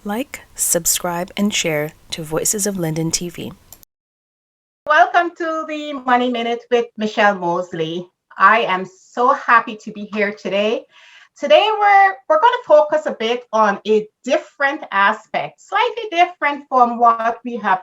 Like, subscribe, and share to Voices of Linden TV. Welcome to the Money Minute with Michelle Moseley. I am so happy to be here today. Today we're going to focus a bit on a different aspect, slightly different from what we have,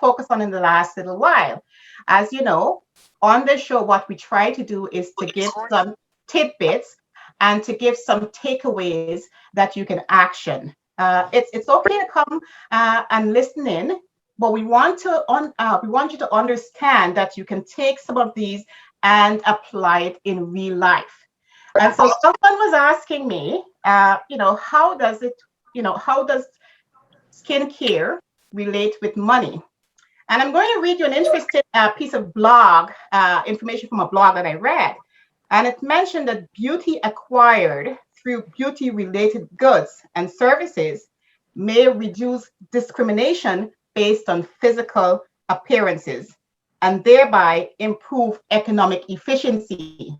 focused on in the last little while. As you know, on this show, what we try to do is to give some tidbits and to give some takeaways that you can action. It's okay to come and listen in, but we want you to understand that you can take some of these and apply it in real life. And so someone was asking me, how does skincare relate with money? And I'm going to read you an interesting piece of blog information from a blog that I read. And it mentioned that beauty acquired through beauty related goods and services may reduce discrimination based on physical appearances and thereby improve economic efficiency.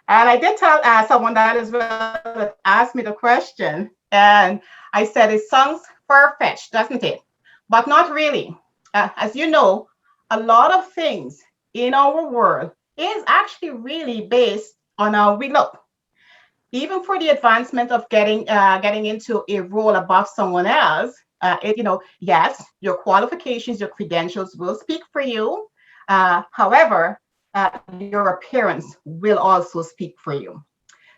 And I did tell someone that as well that asked me the question. And I said, it sounds far-fetched, doesn't it? But not really. As you know, a lot of things in our world is actually really based on how we look. Even for the advancement of getting into a role above someone else, yes, your qualifications, your credentials will speak for you. However, your appearance will also speak for you.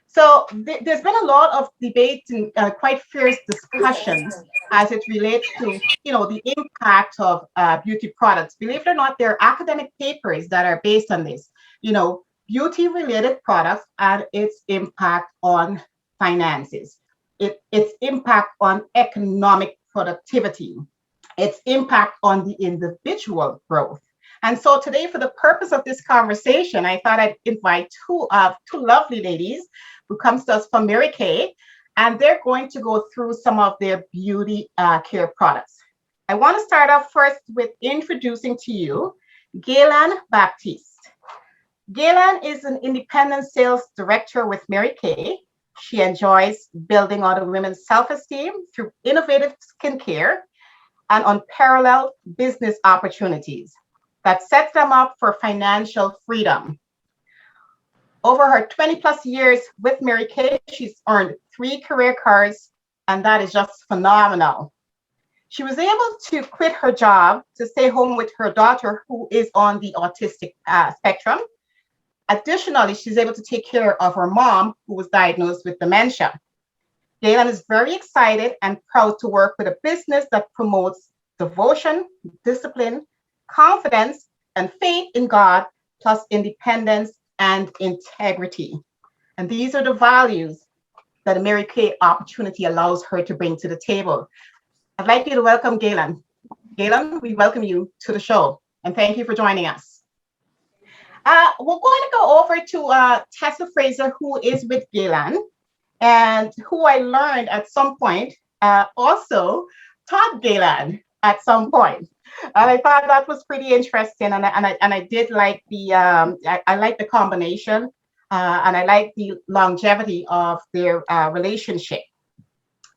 So there's been a lot of debate and quite fierce discussion as it relates to, the impact of beauty products. Believe it or not, there are academic papers that are based on this, beauty-related products and its impact on finances, its impact on economic productivity, its impact on the individual growth. And so today, for the purpose of this conversation, I thought I'd invite two lovely ladies who comes to us from Mary Kay, and they're going to go through some of their beauty care products. I want to start off first with introducing to you Gailann Baptiste. Gailann is an independent sales director with Mary Kay. She enjoys building other women's self-esteem through innovative skincare and unparalleled business opportunities that sets them up for financial freedom. Over her 20 plus years with Mary Kay, she's earned 3 career cards, and that is just phenomenal. She was able to quit her job to stay home with her daughter, who is on the autistic spectrum. Additionally, she's able to take care of her mom, who was diagnosed with dementia. Gailann is very excited and proud to work with a business that promotes devotion, discipline, confidence, and faith in God, plus independence and integrity. And these are the values that a Mary Kay opportunity allows her to bring to the table. I'd like you to welcome Gailann. Gailann, we welcome you to the show, and thank you for joining us. We're going to go over to Tessa Fraser, who is with Gailann, and who I learned at some point also taught Gailann at some point. And I thought that was pretty interesting, and I did like I like the combination, and I like the longevity of their relationship.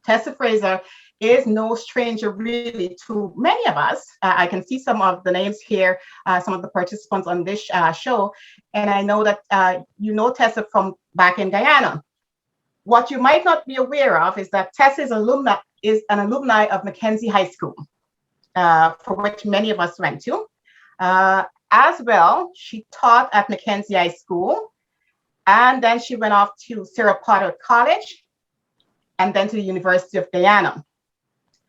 Tessa Fraser is no stranger really to many of us. I can see some of the names here, some of the participants on this show, and I know that you know Tessa from back in Guyana. What you might not be aware of is that Tessa is an alumni of Mackenzie High School, for which many of us went to. As well, she taught at Mackenzie High School, and then she went off to Sarah Potter College, and then to the University of Guyana.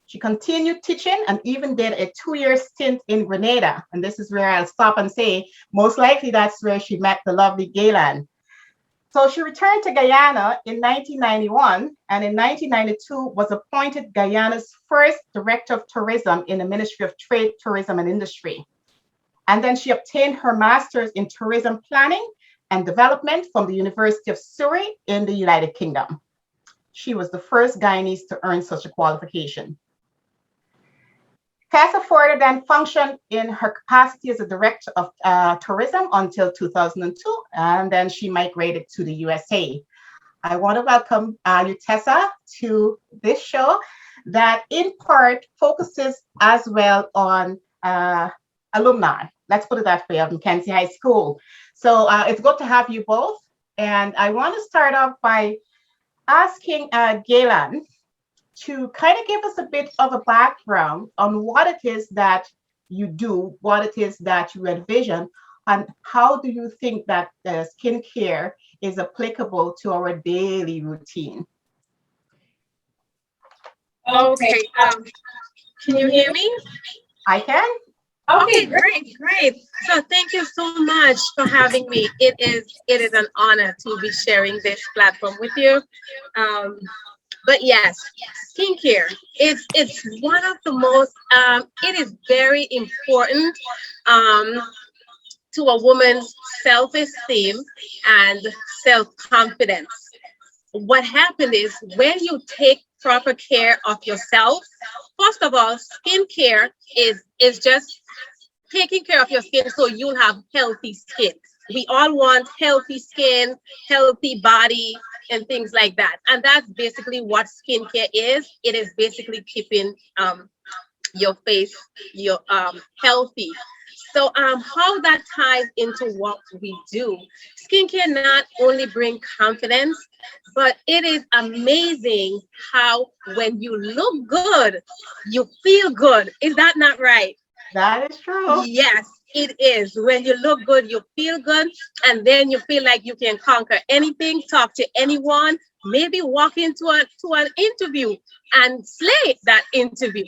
She continued teaching and even did a 2-year stint in Grenada. And this is where I'll stop and say, most likely that's where she met the lovely Gailann. So she returned to Guyana in 1991, and in 1992 was appointed Guyana's first director of tourism in the Ministry of Trade, Tourism and Industry. And then she obtained her master's in tourism planning and development from the University of Surrey in the United Kingdom. She was the first Guyanese to earn such a qualification. Tessa further then functioned in her capacity as a director of tourism until 2002, and then she migrated to the USA. I want to welcome you, Tessa, to this show. that in part focuses as well on alumni. Let's put it that way, of Mackenzie High School. So it's good to have you both. And I want to start off by asking Gailann to kind of give us a bit of a background on what it is that you do, what it is that you envision, and how do you think that skincare is applicable to our daily routine? Okay. Can you hear me? I can. Okay, great. So thank you so much for having me. It is an honor to be sharing this platform with you. Um, but yes, skincare. It's one of the most. It is very important um, to a woman's self-esteem and self-confidence. What happened is when you take proper care of yourself, first of all, skincare is just taking care of your skin so you'll have healthy skin. We all want healthy skin, healthy body, and things like that. And that's basically what skincare is. It is basically keeping your face your healthy. So how that ties into what we do. Skincare not only bring confidence, but it is amazing how when you look good, you feel good. Is that not right? That is true. Yes, it is. When you look good, you feel good, and then you feel like you can conquer anything, talk to anyone, maybe walk into an interview and slay that interview.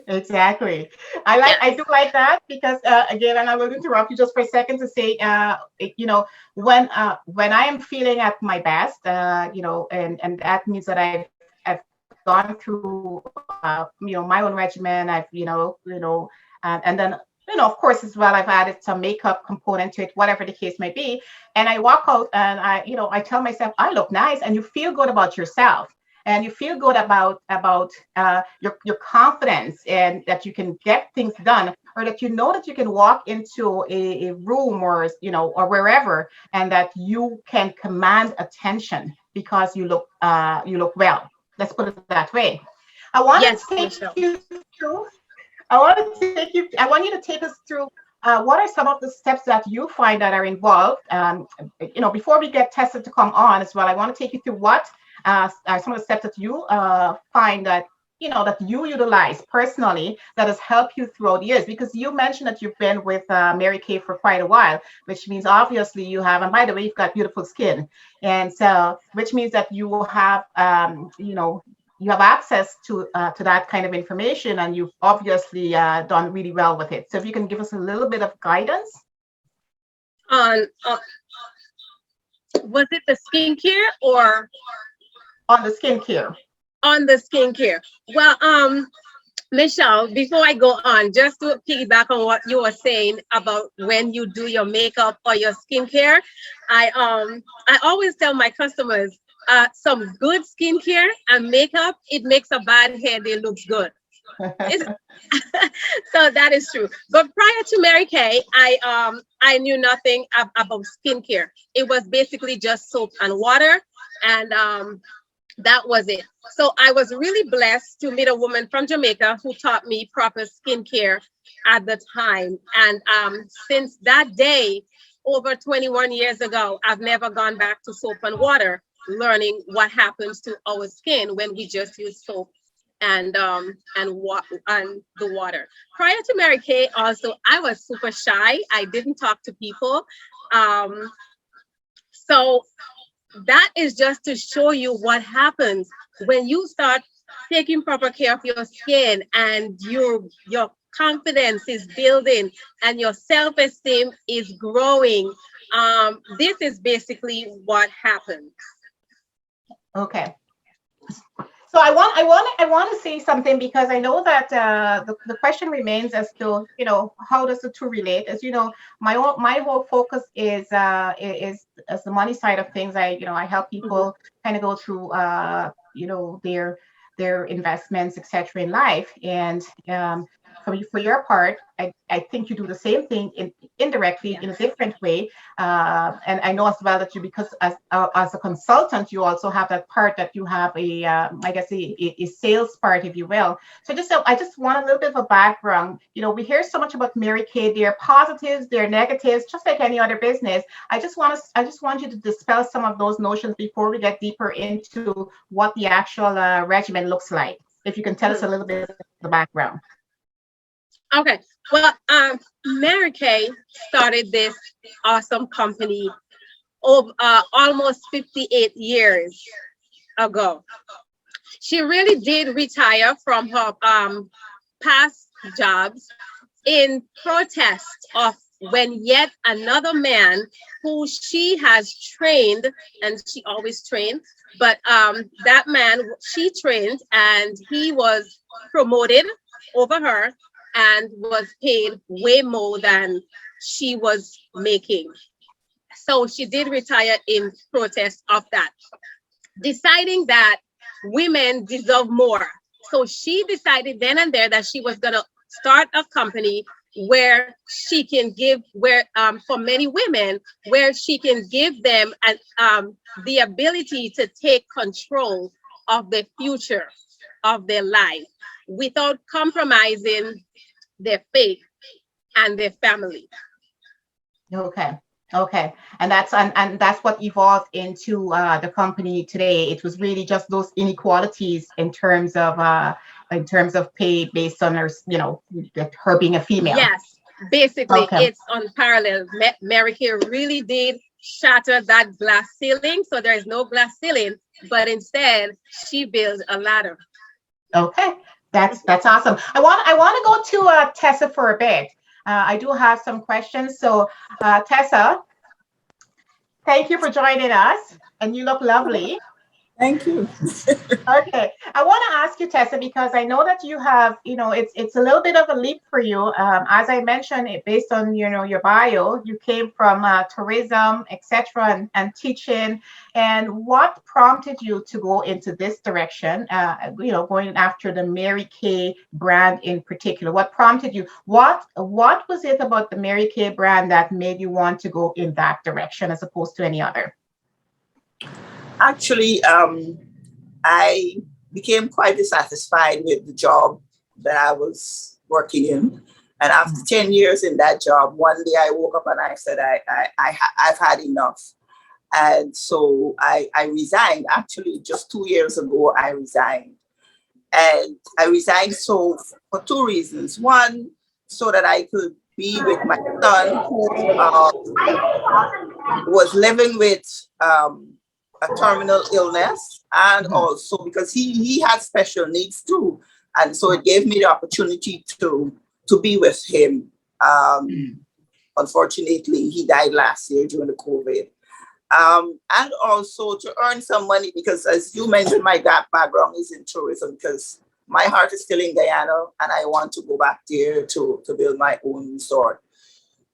Exactly. I Yes. do like that because again, and I will interrupt you just for a second to say, when I am feeling at my best, and that means that I've gone through my own regimen. I've and then of course as well I've added some makeup component to it, whatever the case may be. And I walk out and I tell myself I look nice, and you feel good about yourself, and you feel good about your confidence, and that you can get things done, or that you know that you can walk into a room, or or wherever, and that you can command attention because you look well. Let's put it that way. I want to Yes, take Michelle. you through. I want you to take us through. What are some of the steps that you find that are involved? Before we get Tessa to come on as well, I want to take you through what are some of the steps that you find that that you utilize personally that has helped you throughout the years. Because you mentioned that you've been with Mary Kay for quite a while, which means obviously you have. And by the way, you've got beautiful skin, and so which means that you have you have access to that kind of information, and you've obviously done really well with it. So if you can give us a little bit of guidance On Was it the skincare or on the skincare. on the skincare? Well, Michelle, before I go on, just to piggyback on what you were saying about when you do your makeup or your skincare, I always tell my customers, some good skincare and makeup, it makes a bad hair day looks good. It's, so that is true. But prior to Mary Kay, I knew nothing about skincare. It was basically just soap and water, and that was it. So I was really blessed to meet a woman from Jamaica who taught me proper skincare at the time. And since that day, over 21 years ago, I've never gone back to soap and water, learning what happens to our skin when we just use soap and the water. Prior to Mary Kay, also I was super shy. I didn't talk to people. Um, so that is just to show you what happens when you start taking proper care of your skin, and your confidence is building and your self-esteem is growing. This is basically what happens. Okay. So I want to say something, because I know that the question remains as to how does the two relate. As you know, my whole focus is as the money side of things. I help Mhm. people kind of go through their investments, etc. in life. And for your part, I think you do the same thing indirectly in a different way. And I know as well that you, because as a consultant, you also have that part that you have I guess a sales part, if you will. So I just want a little bit of a background. We hear so much about Mary Kay. There are positives, there are negatives, just like any other business. I just want you to dispel some of those notions before we get deeper into what the actual regimen looks like. If you can tell us a little bit of the background. Okay. Well, Mary Kay started this awesome company over almost 58 years ago. She really did retire from her past jobs in protest of when yet another man who she has trained, and she always trained, but that man she trained, and he was promoted over her and was paid way more than she was making. So she did retire in protest of that, deciding that women deserve more. So she decided then and there that she was going to start a company where she can give, where for many women, where she can give them the ability to take control of the future of their life without compromising their faith and their family. Okay. And that's what evolved into the company today. It was really just those inequalities in terms of pay based on her, her being a female. Yes, basically Okay. it's unparalleled. Mary Kay really did shatter that glass ceiling. So there is no glass ceiling, but instead she built a ladder. Okay, that's awesome. I want to go to Tessa for a bit. I do have some questions. So, Tessa, thank you for joining us, and you look lovely. Thank you. Okay, I want to ask you, Tessa, because I know that you have, it's a little bit of a leap for you. As I mentioned, based on your bio, you came from tourism, etc., and teaching. And what prompted you to go into this direction? Going after the Mary Kay brand in particular. What prompted you? What was it about the Mary Kay brand that made you want to go in that direction as opposed to any other? Actually, I became quite dissatisfied with the job that I was working in. And after 10 years in that job, one day I woke up and I said, I've had enough. And so I resigned. Actually, just 2 years ago, I resigned. And I resigned for two reasons. One, so that I could be with my son, who was living with a terminal illness, and also because he had special needs too. And so it gave me the opportunity to be with him. Unfortunately, he died last year during the COVID. And also to earn some money, because as you mentioned, my background is in tourism, because my heart is still in Guyana and I want to go back there to build my own resort.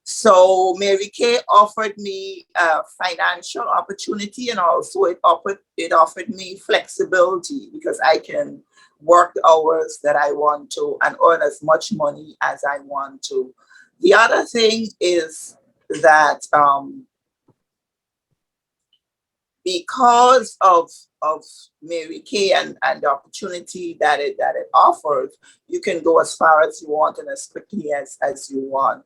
So Mary Kay offered me a financial opportunity, and also it offered me flexibility, because I can work the hours that I want to and earn as much money as I want to. The other thing is that because of Mary Kay and the opportunity that it offers, you can go as far as you want and as quickly as you want.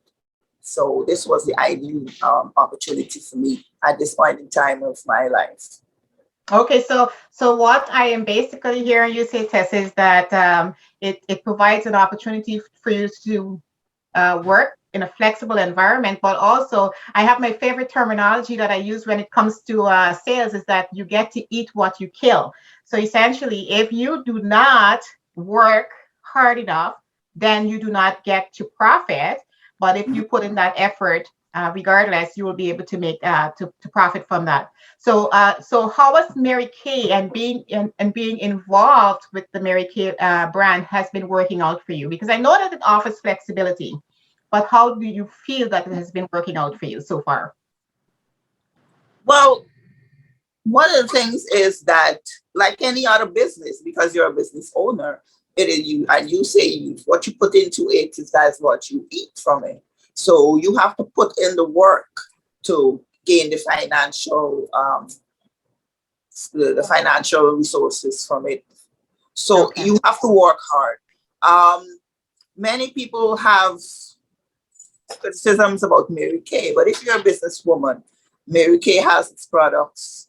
So this was the ideal opportunity for me at this point in time of my life. Okay, so what I am basically hearing you say, Tess, is that it provides an opportunity for you to work in a flexible environment, but also I have my favorite terminology that I use when it comes to sales is that you get to eat what you kill. So essentially, if you do not work hard enough, then you do not get to profit. But if you put in that effort, regardless, you will be able to make to profit from that. So how was Mary Kay and being involved with the Mary Kay brand has been working out for you? Because I know that it offers flexibility, but how do you feel that it has been working out for you so far? Well, one of the things is that, like any other business, because you're a business owner, it is you, and you say what you put into it is that's what you eat from it. So you have to put in the work to gain the financial resources from it. So Okay. you have to work hard. Many people have criticisms about Mary Kay, but if you're a businesswoman, Mary Kay has its products.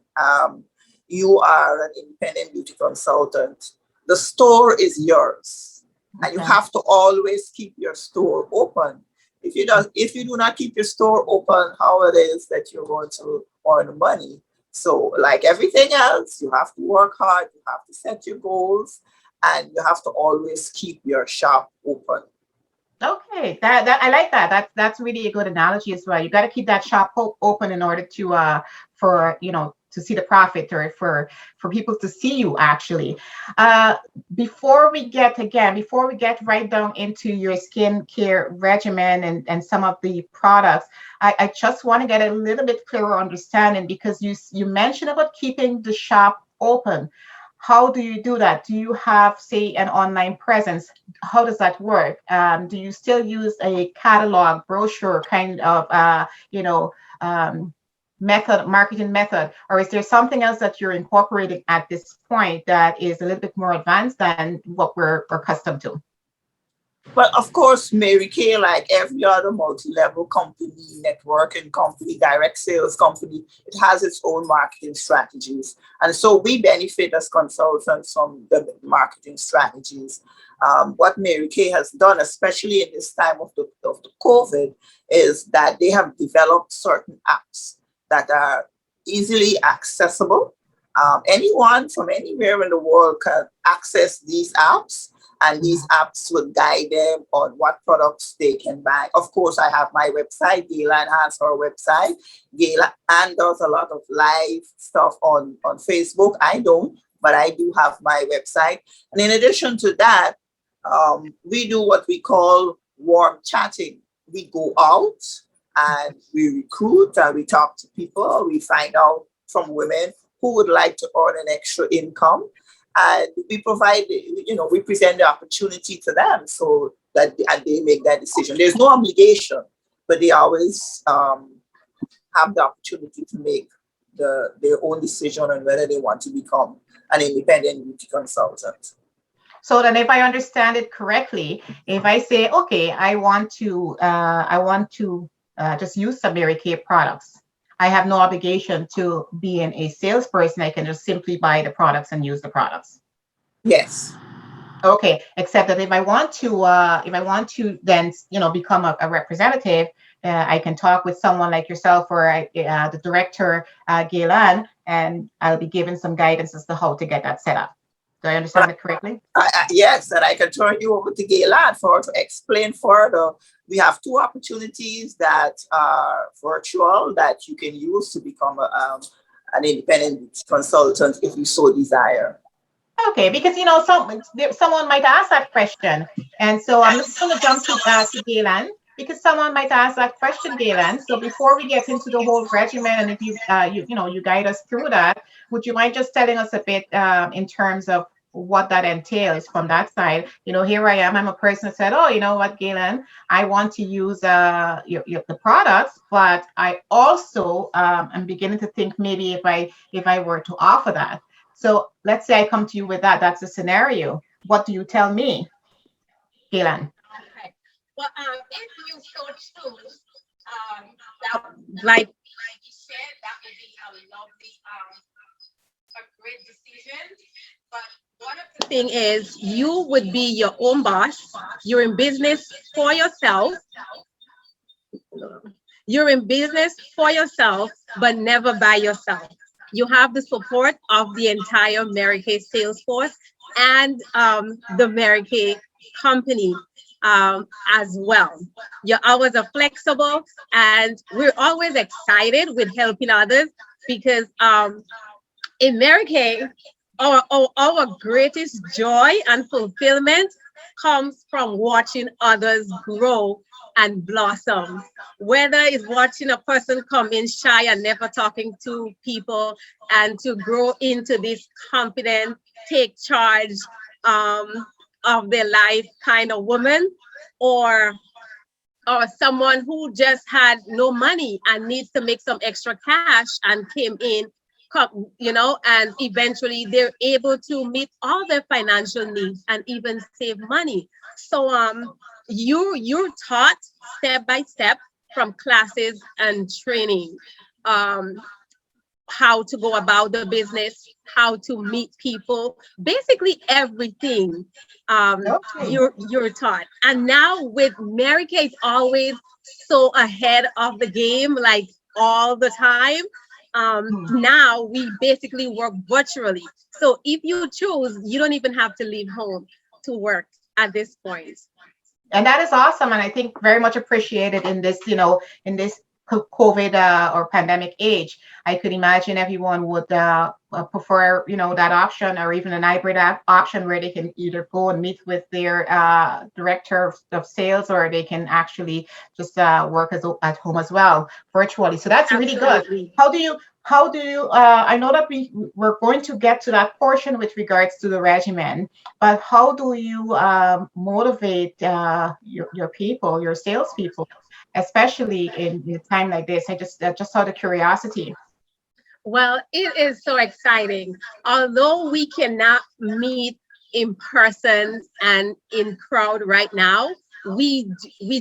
You are an independent beauty consultant. The store is yours, and you Okay. have to always keep your store open. If you do not keep your store open, how it is that you're going to earn money? So, like everything else, you have to work hard. You have to set your goals, and you have to always keep your shop open. Okay, that I like that. That's really a good analogy as well. You got to keep that shop open in order to for to see the profit, or for people to see you actually. Uh, before we get right down into your skincare regimen and some of the products, I just want to get a little bit clearer understanding, because you mentioned about keeping the shop open. How do you do that? Do you have, say, an online presence? How does that work? Do you still use a catalog brochure kind of um, marketing method, or is there something else that you're incorporating at this point that is a little bit more advanced than what we're accustomed to? But of course, Mary Kay, like every other multi-level company, networking company, direct sales company, it has its own marketing strategies. And so we benefit as consultants from the marketing strategies. What Mary Kay has done, especially in this time of the COVID, is that they have developed certain apps that are easily accessible. Anyone from anywhere in the world can access these apps, and these apps would guide them on what products they can buy. Of course, I have my website. Gailann has her website. Gailann does a lot of live stuff on Facebook. I don't, but I do have my website. And in addition to that, we do what we call warm chatting. We go out and we recruit and we talk to people. We find out from women who would like to earn an extra income, and we provide, we present the opportunity to them so that and they make that decision. There's no obligation, but they always have the opportunity to make their own decision on whether they want to become an independent beauty consultant. So then, if I understand it correctly, if I say, okay, I want to just use some Mary Kay products, I have no obligation to being a salesperson. I can just simply buy the products and use the products. Yes. Okay, except that if I want to then become a representative, I can talk with someone like yourself, or the director, Gailann, and I'll be given some guidance as to how to get that set up. Do I understand it correctly? Yes, and I can turn you over to Gailann for her to explain further. We have two opportunities that are virtual that you can use to become an independent consultant if you so desire. Okay, because someone might ask that question, and so I'm just going to jump to Gailann, because someone might ask that question, Gailann. So before we get into the whole regimen, and if you guide us through that, would you mind just telling us a bit in terms of what that entails from that side? Here I am. I'm a person that said, oh, you know what, Gailann, I want to use the products, but I also am beginning to think maybe if I were to offer that. So let's say I come to you with that. That's a scenario. What do you tell me, Gailann? Okay. Well, if you so choose, that like you said, that would be a lovely, a great decision. But one of the thing is, you would be your own boss. You're in business for yourself. You're in business for yourself, but never by yourself. You have the support of the entire Mary Kay sales force and the Mary Kay company as well. Your hours are flexible, and we're always excited with helping others, because in Mary Kay, our greatest joy and fulfillment comes from watching others grow and blossom. Whether it's watching a person come in shy and never talking to people, and to grow into this confident, take charge, um, of their life kind of woman, or someone who just had no money and needs to make some extra cash and came in, and eventually they're able to meet all their financial needs and even save money. So you're taught step by step from classes and training, um, how to go about the business, how to meet people, basically everything, Okay. you're taught. And now with Mary Kate always so ahead of the game, like all the time. Now we basically work virtually. So if you choose, you don't even have to leave home to work at this point. And that is awesome, and I think very much appreciated in this, in this COVID or pandemic age. I could imagine everyone would prefer, that option, or even an hybrid option where they can either go and meet with their director of sales, or they can actually just work at home as well, virtually. So that's really good. Absolutely. How do you I know that we're going to get to that portion with regards to the regimen, but how do you motivate your people, your salespeople, especially in a time like this? I just out of curiosity. Well, it is so exciting. Although we cannot meet in person and in crowd right now, we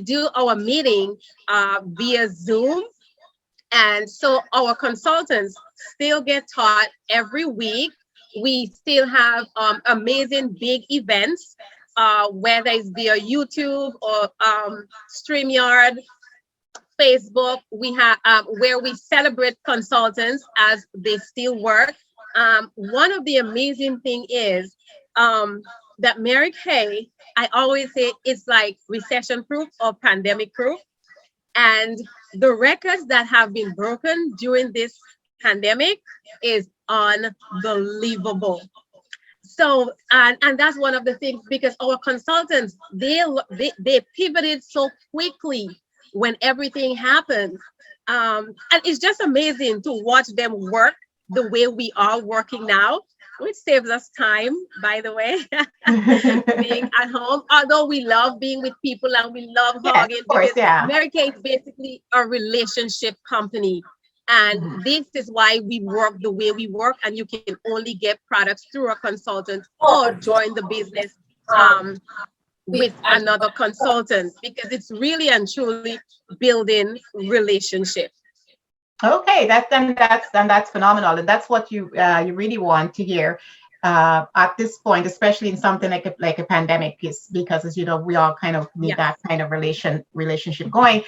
do our meeting via Zoom, and so our consultants still get taught every week. We still have amazing big events, whether it's via YouTube or StreamYard, Facebook. We have where we celebrate consultants as they still work. One of the amazing thing is that Mary Kay, I always say it's like recession proof or pandemic proof. And the records that have been broken during this pandemic is unbelievable. So, and that's one of the things, because our consultants, they pivoted so quickly when everything happened. And it's just amazing to watch them work the way we are working now, which saves us time, by the way, being at home. Although we love being with people and we love Yes, hugging, of course, because yeah. Mary Kay is basically a relationship company. And this is why we work the way we work, and you can only get products through a consultant or join the business with another consultant, because it's really and truly building relationship. Okay, that's phenomenal, and that's what you really want to hear at this point, especially in something like a pandemic piece, because as you know, we all kind of need that kind of relationship going.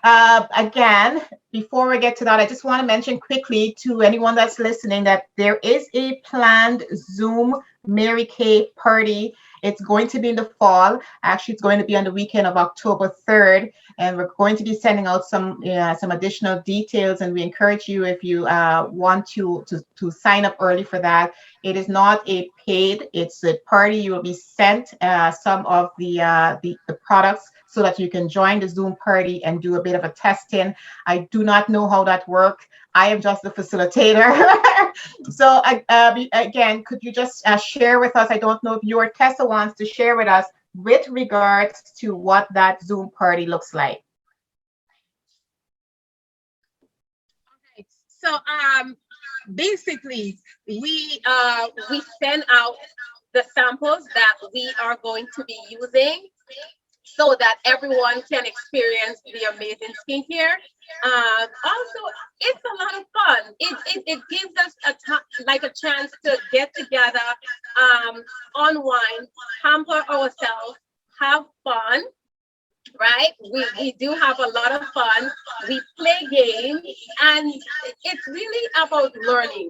Again, before we get to that, I just want to mention quickly to anyone that's listening that there is a planned Zoom Mary Kay party. It's going to be in the fall. Actually, it's going to be on the weekend of October 3rd, and we're going to be sending out some additional details. And we encourage you, if you want to sign up early for that. It is not a paid; it's a party. You will be sent some of the products so that you can join the Zoom party and do a bit of a testing. I do not know how that works. I am just the facilitator. So again, could you just share with us? I don't know if you or Tessa wants to share with us with regards to what that Zoom party looks like. Okay. So basically we send out the samples that we are going to be using, so that everyone can experience the amazing skincare. Also, it's a lot of fun. It gives us like a chance to get together, unwind, pamper ourselves, have fun. Right? We do have a lot of fun. We play games, and it's really about learning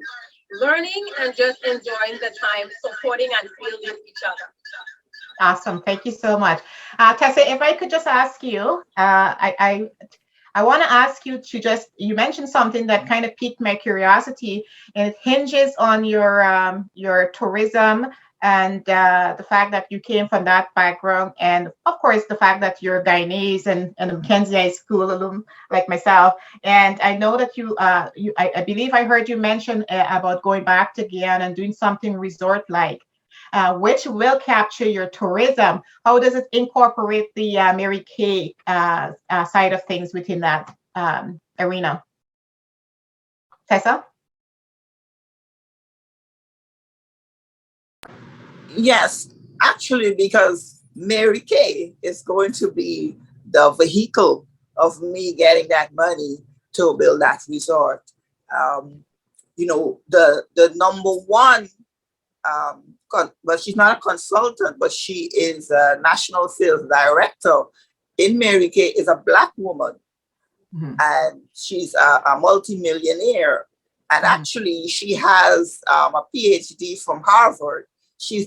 and just enjoying the time, supporting and building each other. Awesome. Thank you so much. Tessa, if I could just ask you, I want to ask you to you mentioned something that kind of piqued my curiosity, and it hinges on your tourism and the fact that you came from that background, and of course the fact that you're Guyanese and a Mackenzie High School alum like myself. And I know that I believe I heard you mention about going back to Guyana and doing something resort-like. which will capture your tourism. How does it incorporate the Mary Kay side of things within that arena? Tessa? Yes, actually, because Mary Kay is going to be the vehicle of me getting that money to build that resort. Um, the number one, but she's not a consultant, but she is a national sales director in Mary Kay, is a Black woman. Mm-hmm. And she's a multimillionaire. And actually, she has a PhD from Harvard. She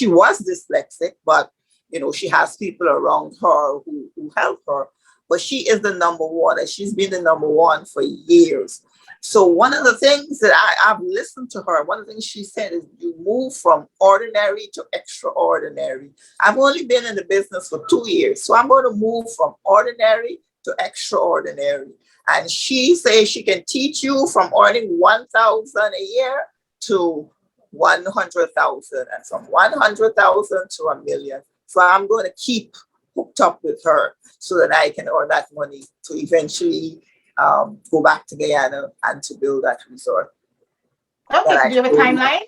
was dyslexic, but she has people around her who help her. But she is the number one, and she's been the number one for years. So one of the things that I've listened to her, one of the things she said is you move from ordinary to extraordinary. I've only been in the business for 2 years, so I'm going to move from ordinary to extraordinary. And she says she can teach you from earning 1,000 a year to 100,000, and from 100,000 to 1,000,000. So I'm going to keep hooked up with her so that I can earn that money to eventually go back to Guyana and to build that resort. Okay, so do you have a timeline?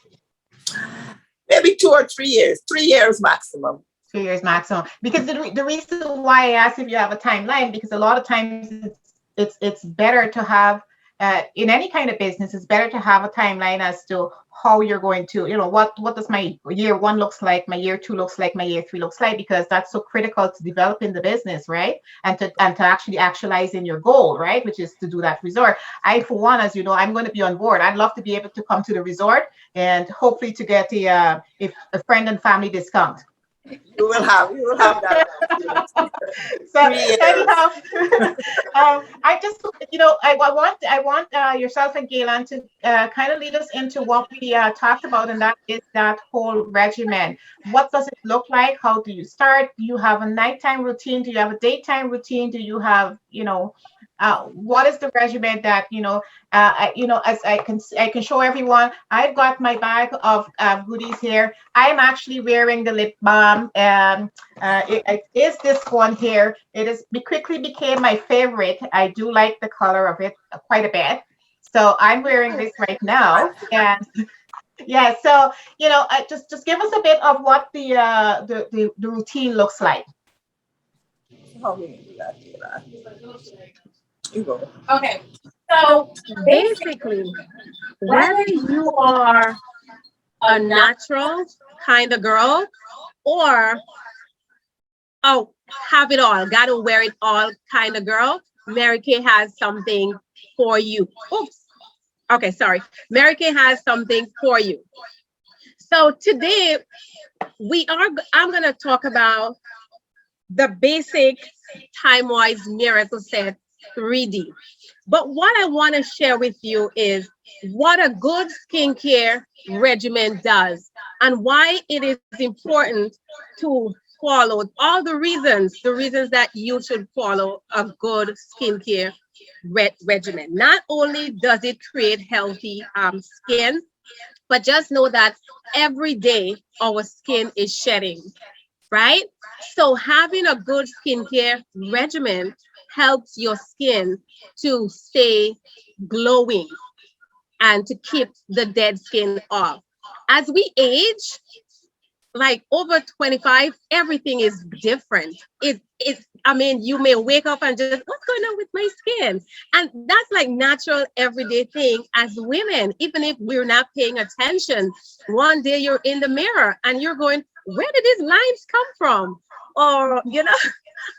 Maybe 2 or 3 years, 3 years maximum. 2 years maximum. Because the reason why I asked if you have a timeline, because a lot of times it's better to have in any kind of business, it's better to have a timeline as to how you're going to, what does my year 1 looks like, my year 2 looks like, my year 3 looks like, because that's so critical to developing the business, right? And to actually actualizing your goal, right? Which is to do that resort. I, for one, as you know, I'm going to be on board. I'd love to be able to come to the resort and hopefully to get a friend and family discount. You will have that. So anyhow, I just, I want yourself and Gailann to kind of lead us into what we talked about, and that is that whole regimen. What does it look like? How do you start? Do you have a nighttime routine? Do you have a daytime routine? Do you have, what is the regimen that, as I can show everyone, I've got my bag of goodies here. I'm actually wearing the lip balm. It is this one here. Quickly became my favorite. I do like the color of it quite a bit. So I'm wearing this right now. And yeah, so, just give us a bit of what the routine looks like. Okay, so basically, whether you are a natural kind of girl or have it all, gotta wear it all kind of girl, Mary Kay has something for you. Oops. Okay, sorry. Mary Kay has something for you. So today I'm gonna talk about the basic time-wise miracle set 3D. But what I want to share with you is what a good skincare regimen does and why it is important to follow all the reasons that you should follow a good skincare regimen. Not only does it create healthy skin, but just know that every day our skin is shedding, right? So having a good skincare regimen helps your skin to stay glowing and to keep the dead skin off. As we age, like over 25, everything is different. You may wake up and just, what's going on with my skin? And that's like natural everyday thing as women, even if we're not paying attention. One day you're in the mirror and you're going, where did these lines come from? Or,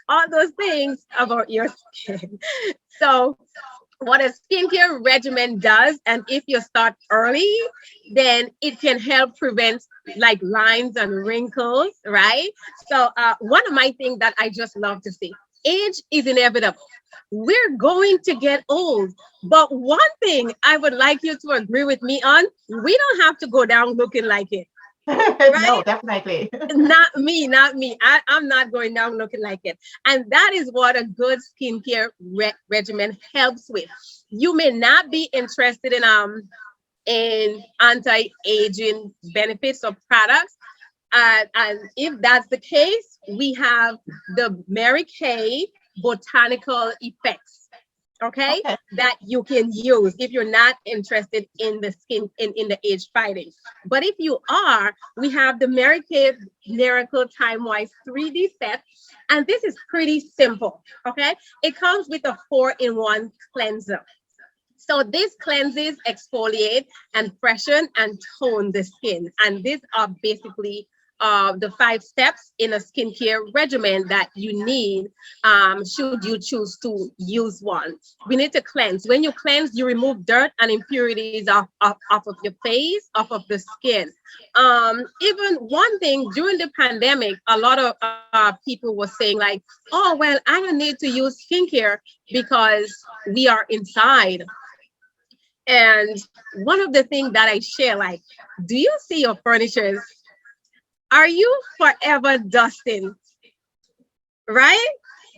all those things about your skin. So what a skincare regimen does, and if you start early, then it can help prevent like lines and wrinkles, right? So one of my things that I just love to see, age is inevitable. We're going to get old. But one thing I would like you to agree with me on, we don't have to go down looking like it. Right? No, definitely. Not me. I'm not going down looking like it. And that is what a good skincare regimen helps with. You may not be interested in anti-aging benefits or products, And if that's the case, we have the Mary Kay Botanical Effects, okay, Okay. that you can use if you're not interested in the skin, in the age fighting. But if you are, we have the Mary Kay Miracle Time Wise 3D set. And this is pretty simple, okay? It comes with a 4-in-1 cleanser. So this cleanses, exfoliate, and freshen and tone the skin. And these are basically the 5 steps in a skincare regimen that you need should you choose to use one. We need to cleanse. When you cleanse, you remove dirt and impurities off of your face, off of the skin. Even one thing during the pandemic, a lot of people were saying like, oh, well, I don't need to use skincare because we are inside. And one of the things that I share, like, do you see your furnitures? Are you forever dusting? Right?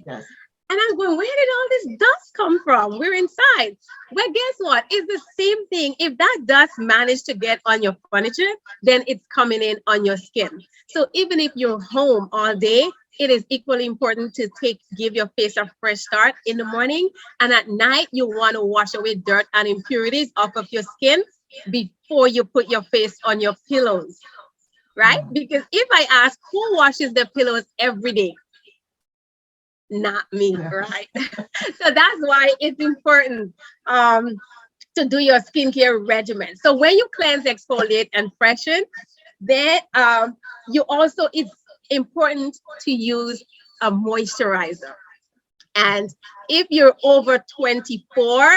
Yes. And I'm going, where did all this dust come from? We're inside. Well, guess what? It's the same thing. If that dust managed to get on your furniture, then it's coming in on your skin. So even if you're home all day, it is equally important to give your face a fresh start in the morning. And at night, you want to wash away dirt and impurities off of your skin before you put your face on your pillows, right? Because if I ask who washes their pillows every day, not me, right? So that's why it's important to do your skincare regimen. So when you cleanse, exfoliate, and freshen, then you also, it's important to use a moisturizer. And if you're over 24,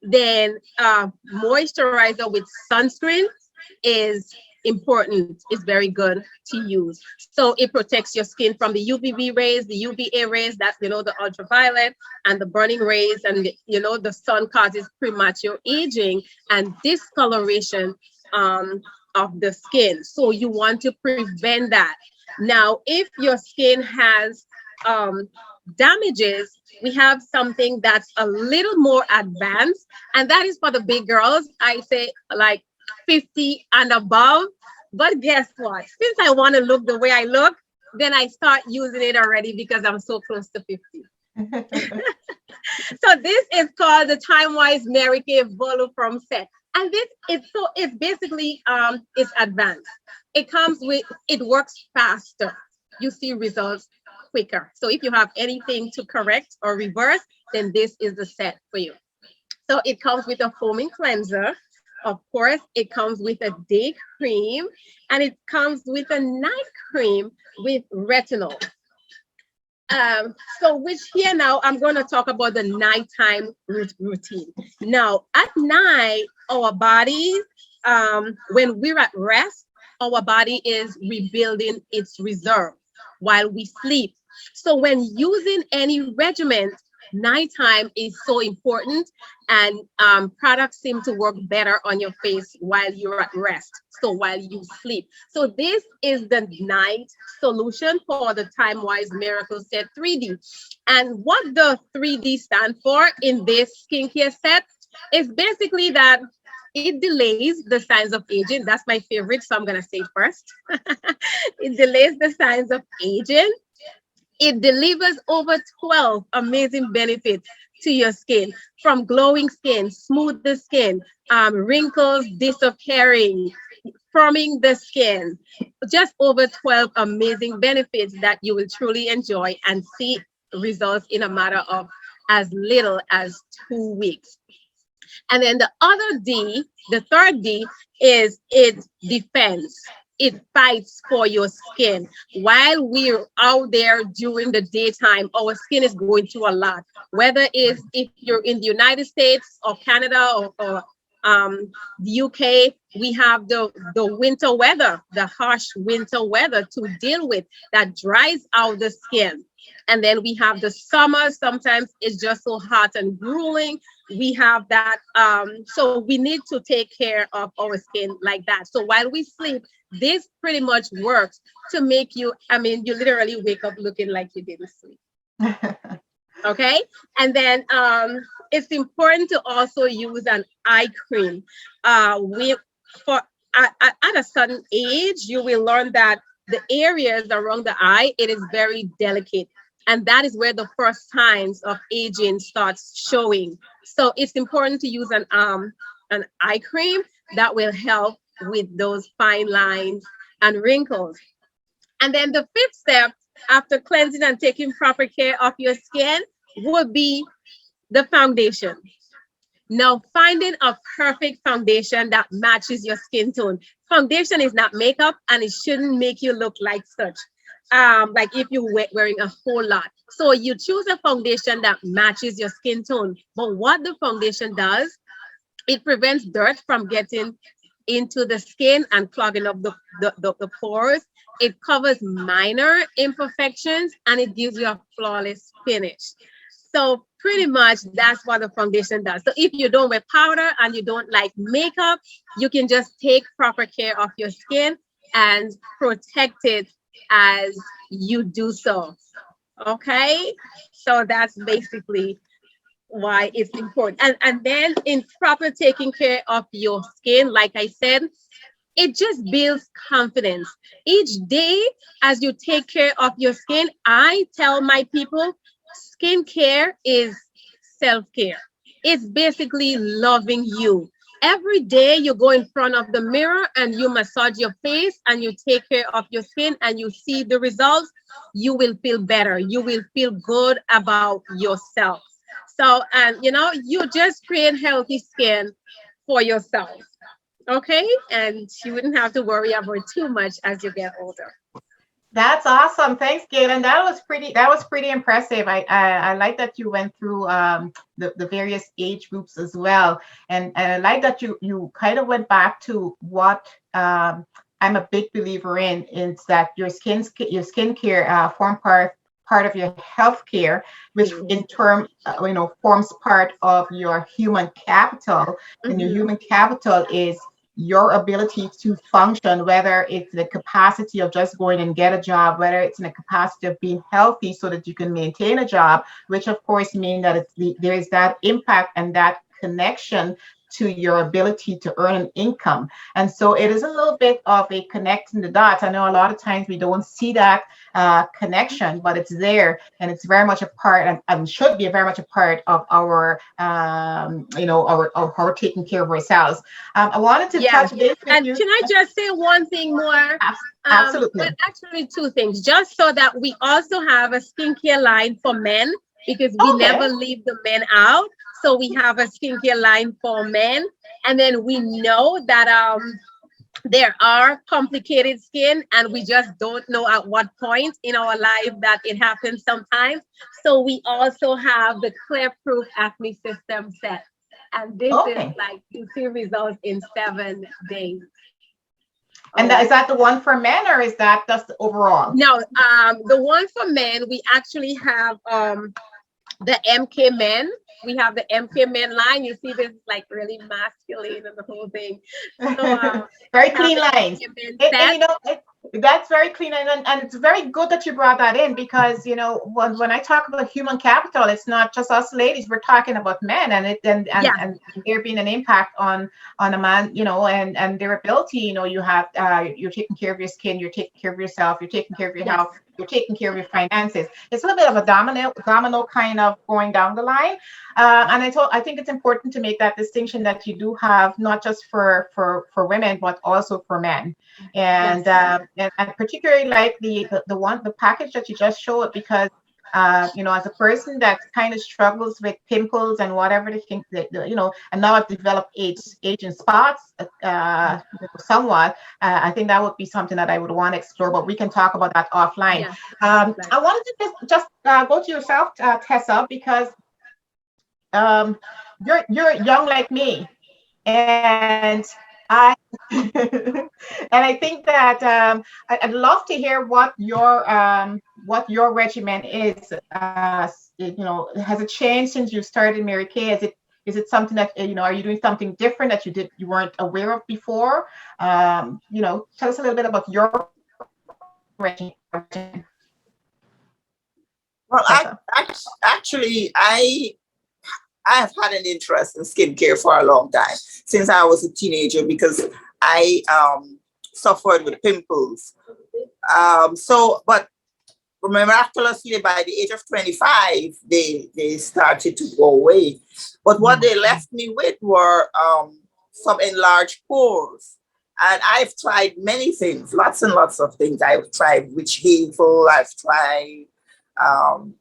then moisturizer with sunscreen is important, is very good to use. So it protects your skin from the UVB rays, the UVA rays, that's, the ultraviolet, and the burning rays, and the sun causes premature aging and discoloration of the skin. So you want to prevent that. Now, if your skin has damages, we have something that's a little more advanced, and that is for the big girls. I say like 50 and above. But guess what? Since I want to look the way I look, then I start using it already because I'm so close to 50. So this is called the Time Wise Mary Kay Voluform set. And it's basically it's advanced. It works faster. You see results quicker. So if you have anything to correct or reverse, then this is the set for you. So it comes with a foaming cleanser. Of course, it comes with a day cream, and it comes with a night cream with retinol. So which here now, I'm going to talk about the nighttime routine. Now, at night, our bodies, when we're at rest, our body is rebuilding its reserve while we sleep. So when using any regimen, nighttime is so important, and products seem to work better on your face while you're at rest, so while you sleep. So this is the night solution for the Time Wise Miracle Set 3D. And what the 3D stand for in this skincare set is basically that it delays the signs of aging. That's my favorite, so I'm gonna say it first. It delays the signs of aging. It delivers over 12 amazing benefits to your skin, from glowing skin, smoother skin, wrinkles disappearing, firming the skin. Just over 12 amazing benefits that you will truly enjoy and see results in a matter of as little as 2 weeks. And then the other D, the third D, is it defends. It fights for your skin. While we're out there during the daytime, our skin is going through a lot. Whether it's if you're in the United States or Canada or the UK, we have the winter weather, the harsh winter weather to deal with that dries out the skin. And then we have the summer. Sometimes it's just so hot and grueling. We have that. So we need to take care of our skin like that. So while we sleep, this pretty much works to make you, you literally wake up looking like you didn't sleep. Okay. And then it's important to also use an eye cream. At a certain age, you will learn that the areas around the eye, it is very delicate. And that is where the first signs of aging starts showing. So it's important to use an eye cream that will help with those fine lines and wrinkles. And then the fifth step after cleansing and taking proper care of your skin would be the foundation. Now, finding a perfect foundation that matches your skin tone. Foundation is not makeup, and it shouldn't make you look like such. Like if you're wearing a whole lot. So you choose a foundation that matches your skin tone. But what the foundation does, it prevents dirt from getting into the skin and clogging up the pores. It covers minor imperfections and it gives you a flawless finish. So pretty much that's what the foundation does. So if you don't wear powder and you don't like makeup, you can just take proper care of your skin and protect it as you do so. Okay, so that's basically why it's important. And then in proper taking care of your skin, like I said, it just builds confidence. Each day, as you take care of your skin, I tell my people, skincare is self-care. It's basically loving you. Every day you go in front of the mirror and you massage your face and you take care of your skin and you see the results, you will feel better. You will feel good about yourself. So, and you just create healthy skin for yourself. Okay, and you wouldn't have to worry about too much as you get older. That's awesome. Thanks, Gailann. That was pretty impressive. I like that you went through the various age groups as well. And I like that you kind of went back to what I'm a big believer in, is that your skincare form part of your health care, which in turn forms part of your human capital. And your human capital is your ability to function, whether it's the capacity of just going and get a job, whether it's in the capacity of being healthy so that you can maintain a job, which of course means that there is that impact and that connection to your ability to earn an income. And so it is a little bit of a connecting the dots. I know a lot of times we don't see that connection, but it's there, and it's very much a part, and should be very much a part of our our taking care of ourselves. I wanted to touch base with and you. can I just say one thing more? Absolutely. But actually two things, just so that we also have a skincare line for men, because we never leave the men out. So we have a skincare line for men, and then we know that there are complicated skin, and we just don't know at what point in our life that it happens sometimes. So we also have the Clear Proof Acne System set, and this is like you see results in 7 days. And is that the one for men, or is that just overall? No, the one for men, we actually have the MK Men. We have the MK Men line. You see this like really masculine and the whole thing. So, very clean lines. That's very clean, and it's very good that you brought that in, because when I talk about human capital, it's not just us ladies. We're talking about men, and there being an impact on a man, and their ability. You have you're taking care of your skin, you're taking care of yourself, you're taking care of your health, you're taking care of your finances. It's a little bit of a domino kind of going down the line. And I think it's important to make that distinction, that you do have not just for women, but also for men. And and particularly like the package that you just showed, because as a person that kind of struggles with pimples and whatever they think that and now I've developed aging spots somewhat. I think that would be something that I would want to explore, but we can talk about that offline. I wanted to just go to yourself, Tessa, because you're young like me, and I think that I'd love to hear what your regimen is. Has it changed since you started Mary Kay? Is it something that are you doing something different that you weren't aware of before? Tell us a little bit about your regimen. Well, I have had an interest in skincare for a long time, since I was a teenager, because I suffered with pimples But miraculously, by the age of 25, they started to go away. But what they left me with were some enlarged pores. And I've tried many things, lots and lots of things. I've tried witch hazel. I've tried um,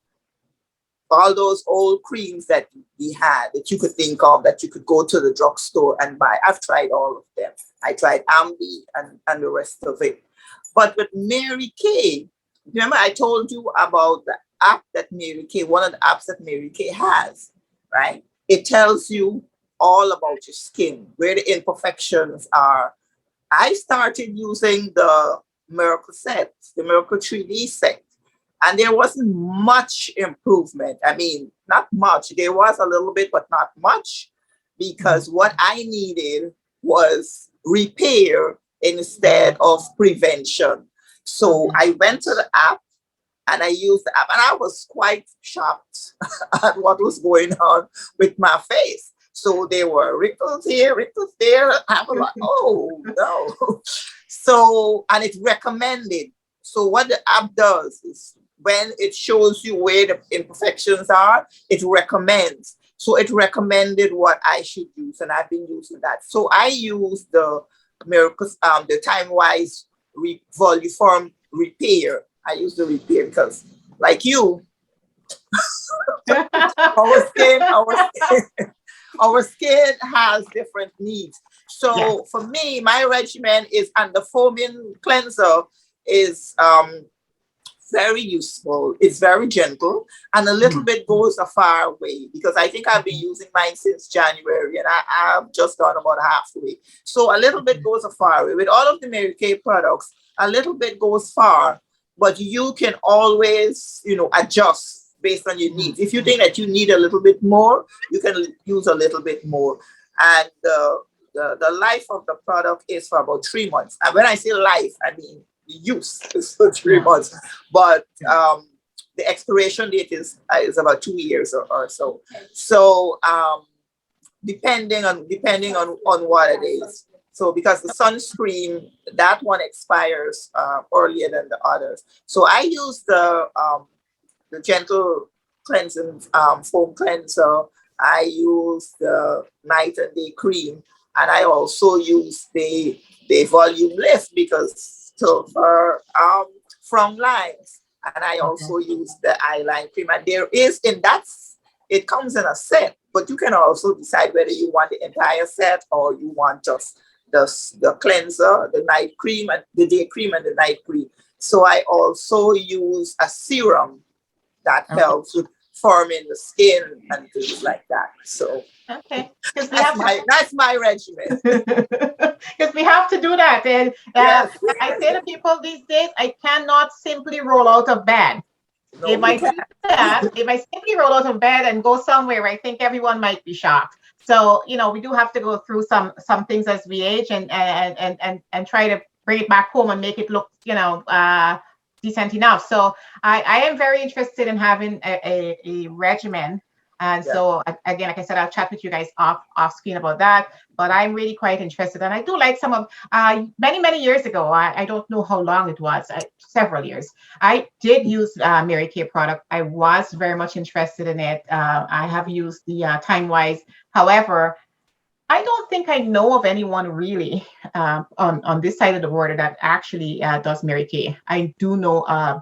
all those old creams that we had that you could think of, that you could go to the drugstore and buy. I've tried all of them. I tried Ambi and the rest of it. But with Mary Kay, remember I told you about the app that Mary Kay, one of the apps that Mary Kay has, right? It tells you all about your skin, where the imperfections are. I started using the Miracle set, the Miracle 3D set, and there wasn't much improvement. I mean, not much. There was a little bit, but not much, because what I needed was repair instead of prevention. So I went to the app and I used the app, and I was quite shocked at what was going on with my face. So there were wrinkles here, wrinkles there. I was like, oh no. So, and it's recommended. So what the app does is when it shows you where the imperfections are, it recommends. So it recommended what I should use, and I've been using that. So I use the Miracles, the Time Wise Voluform Repair. I use the repair because, like you, our skin has different needs. So for me, my regimen is, and the foaming cleanser is very useful. It's very gentle, and a little bit goes a far way, because I think I've been using mine since January, and I've just gone about halfway. So a little bit goes a far way. With all of the Mary Kay products, a little bit goes far, but you can always, adjust based on your needs. If you think that you need a little bit more, you can use a little bit more. And the life of the product is for about 3 months. And when I say life, I mean use is for 3 months. But the expiration date is about 2 years or so. So depending on what it is. So because the sunscreen, that one expires earlier than the others. So I use the gentle cleansing foam cleanser. I use the night and day cream, and I also use the volume lift because for from lines, and I also use the eyeline cream. And there is it comes in a set, but you can also decide whether you want the entire set or you want just the cleanser, the night cream, and the day cream and the night cream. So I also use a serum that helps with forming the skin and things like that. So that's my regimen. Because we have to do that. And I say to people these days, I cannot simply roll out of bed. No, if I simply roll out of bed and go somewhere, I think everyone might be shocked. So, we do have to go through some things as we age and try to bring it back home and make it look, decent enough. So I am very interested in having a regimen. And so again, like I said, I'll chat with you guys off screen about that. But I'm really quite interested. And I do like some of many years ago, I don't know how long it was, several years. I did use Mary Kay product. I was very much interested in it. I have used the Time Wise. However, I don't think I know of anyone really on this side of the border that actually does Mary Kay. I do know a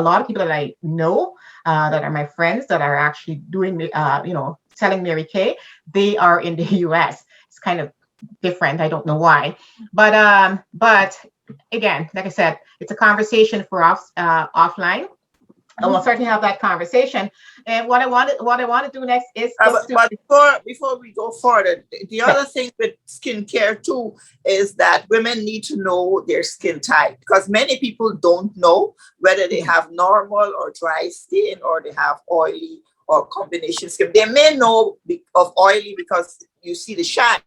lot of people that I know that are my friends that are actually doing, selling Mary Kay. They are in the U.S. It's kind of different. I don't know why, but again, like I said, it's a conversation for us offline. And we'll certainly have that conversation. And what I want to do next is. But before we go further, the other thing with skincare too is that women need to know their skin type, because many people don't know whether they have normal or dry skin or they have oily or combination skin. They may know of oily because you see the shine.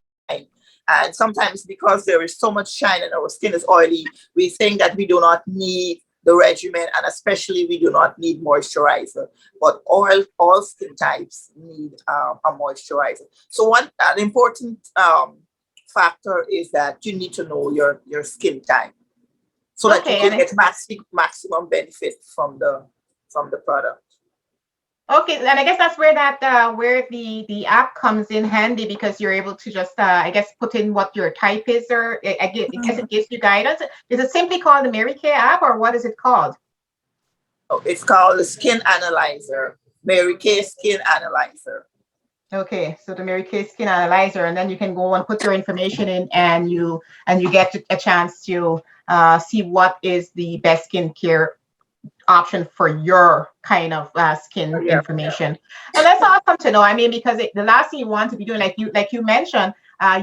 And sometimes because there is so much shine and our skin is oily, we think that we do not need the regimen, and especially we do not need moisturizer, but all skin types need a moisturizer. So an important factor is that you need to know your skin type. so that you Okay, can get maximum benefit from the product. okay, and I guess that's where where the app comes in handy, because you're able to just I guess put in what your type is, or I guess it gives you guidance. Is it simply called the Mary Kay app, or what is it called? Oh, it's called the Skin Analyzer, Mary Kay Skin Analyzer. Okay, so the Mary Kay Skin Analyzer, and then you can go and put your information in, and you get a chance to see what is the best skincare option for your kind of skin information. And that's awesome to know. I mean, because the last thing you want to be doing, like you mentioned,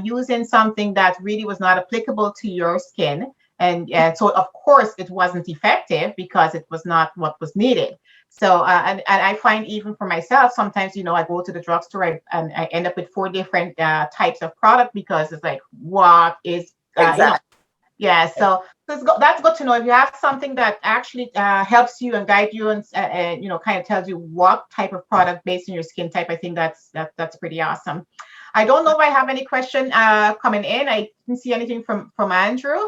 using something that really was not applicable to your skin. And so, of course, it wasn't effective because it was not what was needed. So, and I find even for myself, sometimes, I go to the drugstore and I end up with 4 different types of product, because it's like, what is, Exactly. yeah, so that's good to know. If you have something that actually helps you and guides you, and kind of tells you what type of product based on your skin type, I think that's pretty awesome. I don't know if I have any question coming in. I didn't see anything from Andrew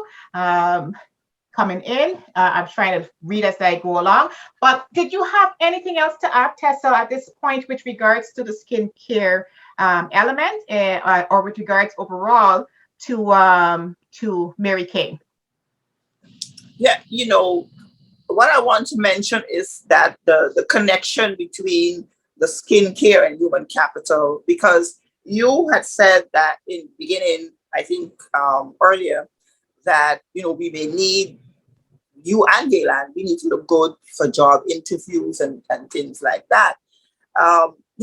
coming in. I'm trying to read as I go along. But did you have anything else to add, Tessa, at this point with regards to the skincare element, or with regards overall to Mary Kay? Yeah, what I want to mention is that the connection between the skincare and human capital, because you had said that in the beginning, I think earlier, that we may need, you and Gailann, we need to look good for job interviews and things like that.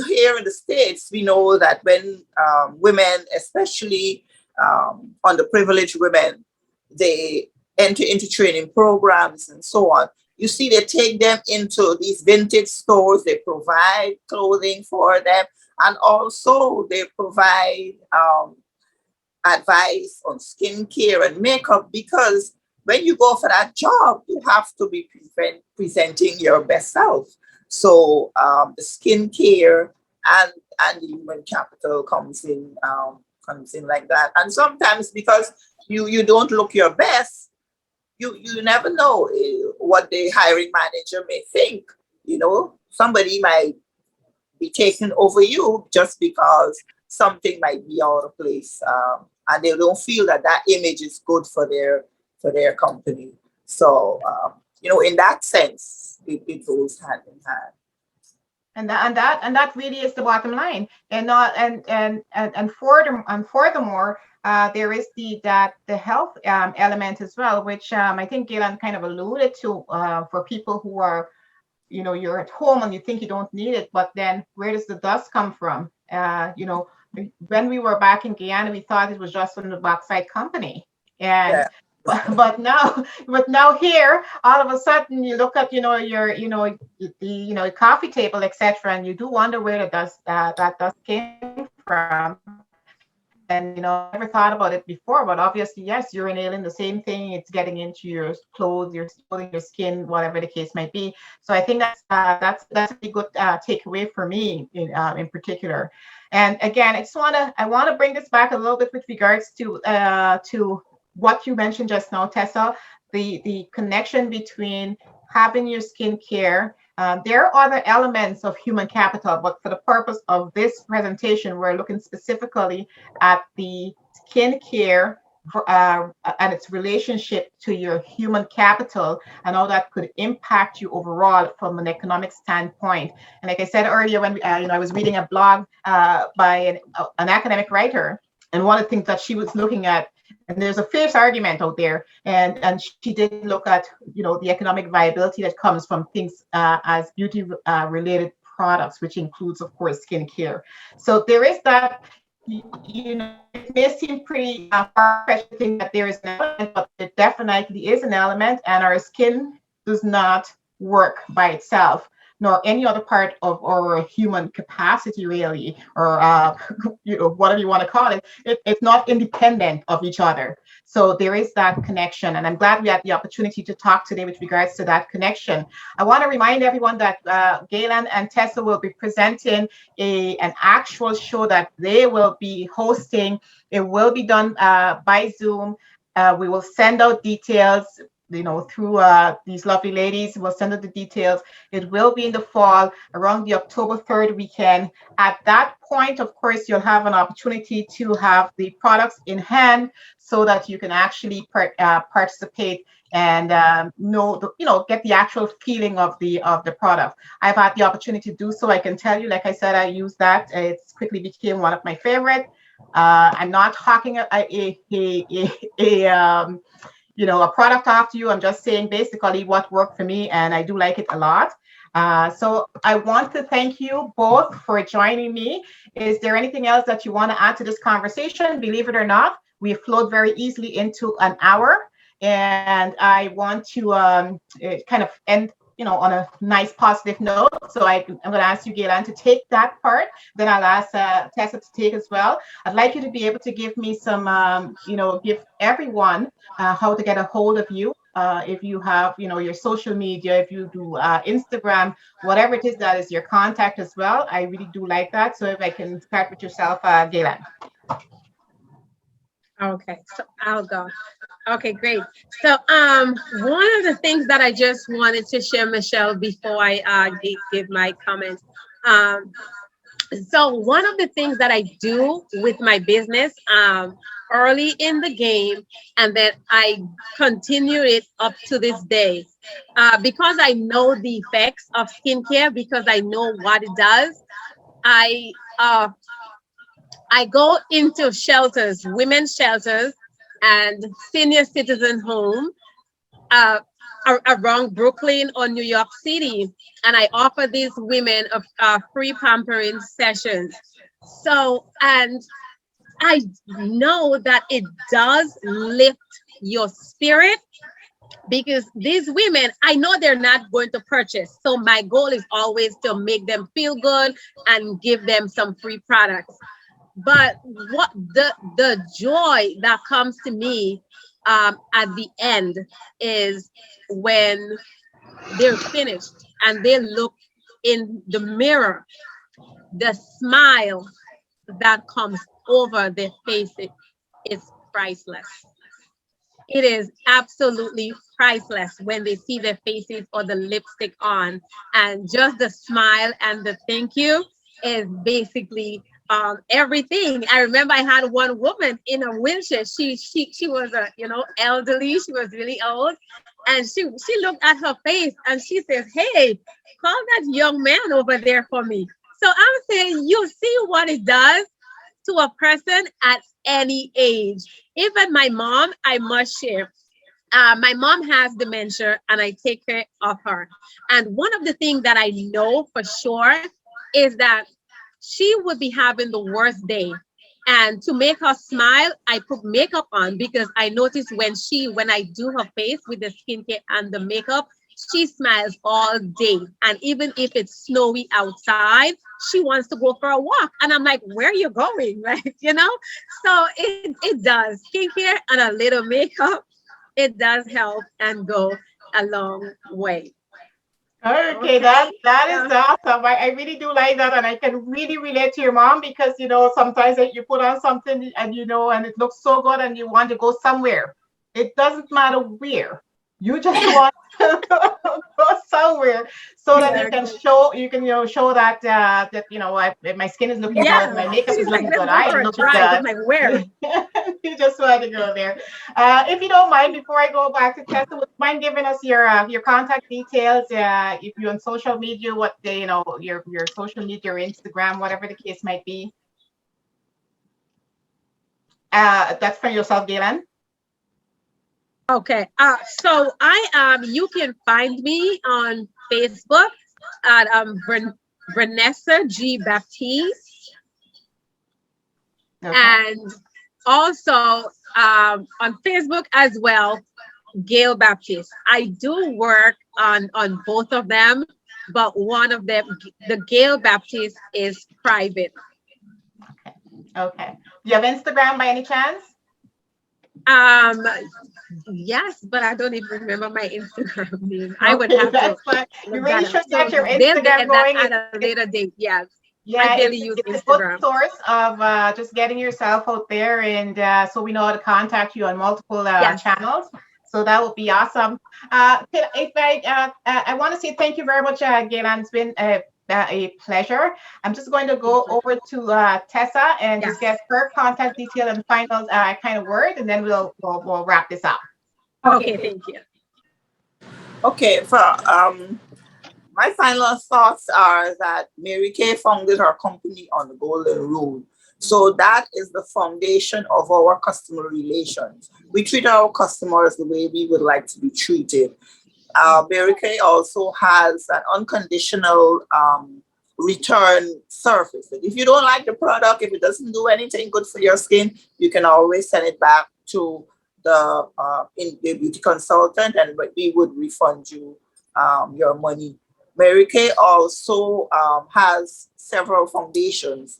Here in the States, we know that when women, especially underprivileged women, they enter into training programs and so on, you see they take them into these vintage stores, they provide clothing for them, and also they provide advice on skincare and makeup, because when you go for that job, you have to be presenting your best self. So the skincare and the human capital comes in like that. And sometimes because you don't look your best, you never know what the hiring manager may think. Somebody might be taken over you just because something might be out of place, and they don't feel that image is good for their company. So in that sense, it goes hand in hand. And that really is the bottom line. And furthermore, there is the health element as well, which I think Gailann kind of alluded to, for people who are, you're at home and you think you don't need it, but then where does the dust come from? When we were back in Guyana, we thought it was just from the bauxite company, and but now here, all of a sudden you look at your coffee table, etc., and you do wonder where the dust that dust came from. And I never thought about it before, but obviously, yes, you're inhaling the same thing. It's getting into your clothes, your skin, whatever the case might be. So I think that's a pretty good takeaway for me in particular. And again, I want to bring this back a little bit with regards to what you mentioned just now, Tessa, the connection between having your skincare. There are other elements of human capital, but for the purpose of this presentation, we're looking specifically at the skincare and its relationship to your human capital, and how that could impact you overall from an economic standpoint. And like I said earlier, when I was reading a blog by an academic writer, and one of the things that she was looking at, and there's a fierce argument out there, and she did look at the economic viability that comes from things as beauty related products, which includes, of course, skincare. So there is that. It may seem pretty far-fetched to think that there is an element, but it definitely is an element, and our skin does not work by itself, nor any other part of our human capacity, really, or whatever you want to call it. It's not independent of each other. So there is that connection, and I'm glad we had the opportunity to talk today with regards to that connection. I want to remind everyone that Gailann and Tessa will be presenting an actual show that they will be hosting. It will be done by Zoom. We will send out details through these lovely ladies. We'll send out the details. It will be in the fall around the October 3rd weekend. At that point, of course, you'll have an opportunity to have the products in hand so that you can actually participate and get the actual feeling of the product. I've had the opportunity to do so. I can tell you, like I said, I used that. It quickly became one of my favorite. I'm not talking a product after you. I'm just saying basically what worked for me, and I do like it a lot. So I want to thank you both for joining me. Is there anything else that you want to add to this conversation? Believe it or not, we flowed very easily into an hour, and I want to kind of end on a nice positive note. So I'm going to ask you, Gailann, to take that part. Then I'll ask Tessa to take as well. I'd like you to be able to give me some, give everyone how to get a hold of you. If you have, your social media, if you do Instagram, whatever it is that is your contact as well. I really do like that. So if I can start with yourself, Gailann. Okay, so I'll go. Okay, great. So one of the things that I just wanted to share, Michelle, before I give my comments. So one of the things that I do with my business early in the game, and then I continue it up to this day, because I know the effects of skincare, because I know what it does. I go into shelters, women's shelters, and senior citizen home around Brooklyn or New York City, and I offer these women free pampering sessions. So, and I know that it does lift your spirit, because these women, I know they're not going to purchase. So my goal is always to make them feel good and give them some free products. But what the joy that comes to me at the end is when they're finished and they look in the mirror, the smile that comes over their faces is priceless. It is absolutely priceless when they see their faces or the lipstick on, and just the smile and the thank you is basically everything. I remember I had one woman in a wheelchair. She was elderly. She was really old, and she looked at her face and she says, "Hey, call that young man over there for me." So I'm saying, you see what it does to a person at any age. Even my mom, I must share. My mom has dementia, and I take care of her. And one of the things that I know for sure is that she would be having the worst day. And to make her smile, I put makeup on, because I notice when I do her face with the skincare and the makeup, she smiles all day. And even if it's snowy outside, she wants to go for a walk. And I'm like, where are you going? Right? So it does. Skincare and a little makeup, it does help and go a long way. Okay, that is awesome. I really do like that, and I can really relate to your mom, because sometimes you put on something and and it looks so good and you want to go somewhere. It doesn't matter where. You just want to go somewhere so that you can show that my skin is looking good, my makeup is looking good, I am looking good. I'm like, where? You just want to go there. If you don't mind, before I go back to Tessa, would you mind giving us your contact details? If you're on social media, what your social media, your Instagram, whatever the case might be. That's for yourself, Gailann. Okay. So you can find me on Facebook at Vanessa G. Baptiste. Okay. And also on Facebook as well, Gail Baptiste. I do work on both of them, but one of them, the Gail Baptiste, is private. Okay. Do you have Instagram by any chance? Yes, but I don't even remember my Instagram name. I would have to. You really should get your Instagram going at a later date. Yes. Yeah, I barely use it's Instagram. a good source of just getting yourself out there, and so we know how to contact you on multiple channels. So that would be awesome. I want to say thank you very much, Gailann. It's been a pleasure. I'm just going to go over to Tessa and just get her contact detail and final kind of word, and then we'll wrap this up. Okay, thank you. Okay, for my final thoughts are that Mary Kay founded her company on the golden rule. So that is the foundation of our customer relations. We treat our customers the way we would like to be treated. Mary Kay also has an unconditional return service. If you don't like the product, if it doesn't do anything good for your skin, you can always send it back to the beauty consultant, and we would refund you your money. Mary Kay also has several foundations.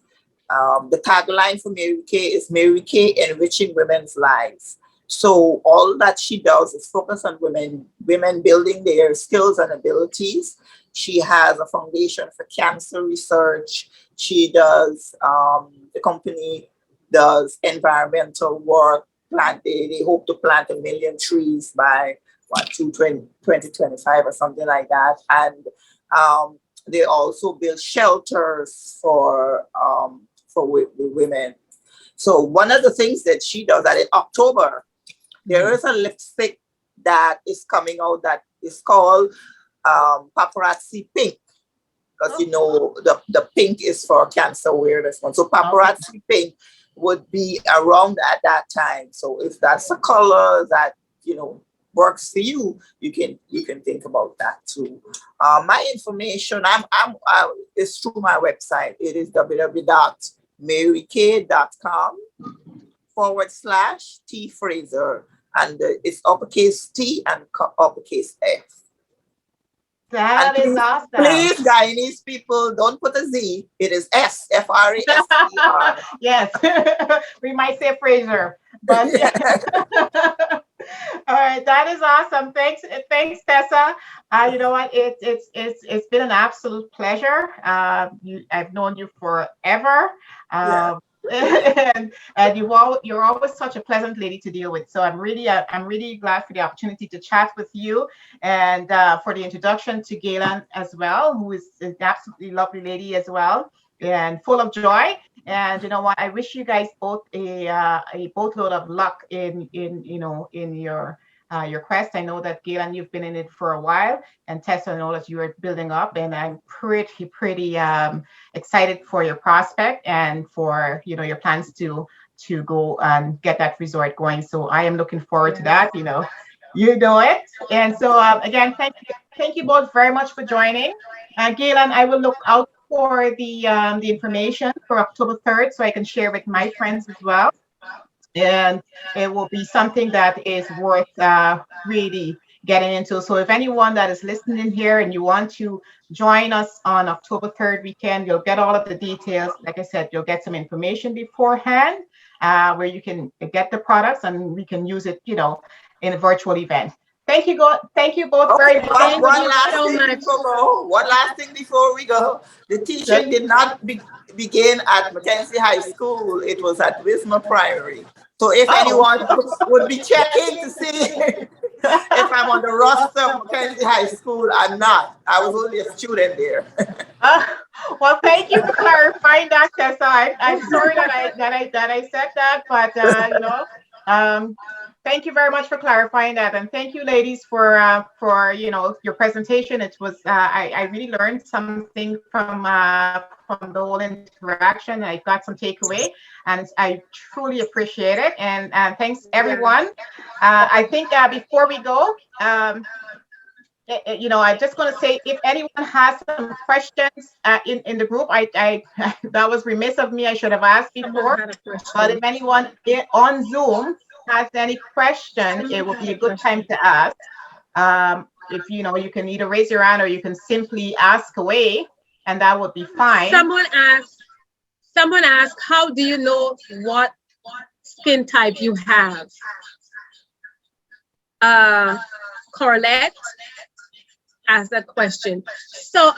The tagline for Mary Kay is Mary Kay enriching women's lives. So all that she does is focus on women building their skills and abilities. She has a foundation for cancer research. She does, the company does environmental work. They hope to plant 1 million trees by 2025 or something like that. And they also build shelters for women. So one of the things that she does, that in October, there is a lipstick that is coming out that is called Paparazzi Pink. Because you know the pink is for cancer awareness one. So Paparazzi Pink would be around at that time. So if that's a color that works for you, you can think about that too. My information is through my website. It is www.marykay.com/T Fraser, and it's uppercase T and uppercase F. That is awesome. Please, Guyanese people, don't put a Z. It is S, F-R-A-S-E-R. Yes, we might say Fraser, but yeah. All right, that is awesome. Thanks, Tessa. You know what? It's been an absolute pleasure. I've known you forever. And you're always such a pleasant lady to deal with. So I'm really glad for the opportunity to chat with you, and for the introduction to Gailann as well, who is an absolutely lovely lady as well, and full of joy. And you know what? I wish you guys both a boatload of luck in your quest. I know that Gailann, you've been in it for a while, and Tessa, I know that you are building up, and I'm pretty excited for your prospect and for your plans to go and get that resort going. So I am looking forward to that. You know it. And so again, thank you both very much for joining. Gailann, I will look out for the information for October 3rd so I can share with my friends as well. And it will be something that is worth really getting into. So if anyone that is listening here and you want to join us on October 3rd weekend, you'll get all of the details. Like I said, you'll get some information beforehand where you can get the products, and we can use it, in a virtual event. Thank you both very much. One last thing before we go. The teaching did not begin at Mackenzie High School. It was at Wisma Priory. So if anyone would be checking to see if I'm on the roster of Mackenzie High School, I'm not. I was only a student there. Well, thank you for clarifying that, Tessa. I'm sorry that I said that, but thank you very much for clarifying that, and thank you, ladies, for your presentation. It was I really learned something from the whole interaction. I got some takeaway, and I truly appreciate it. And thanks, everyone. I think before we go, I'm just going to say, if anyone has some questions in the group, I that was remiss of me. I should have asked before. But if anyone on Zoom has any question, it will be a good time to ask. If you can either raise your hand or you can simply ask away, and that would be fine. Someone asked, how do you know what skin type you have? Corlette asked that question. So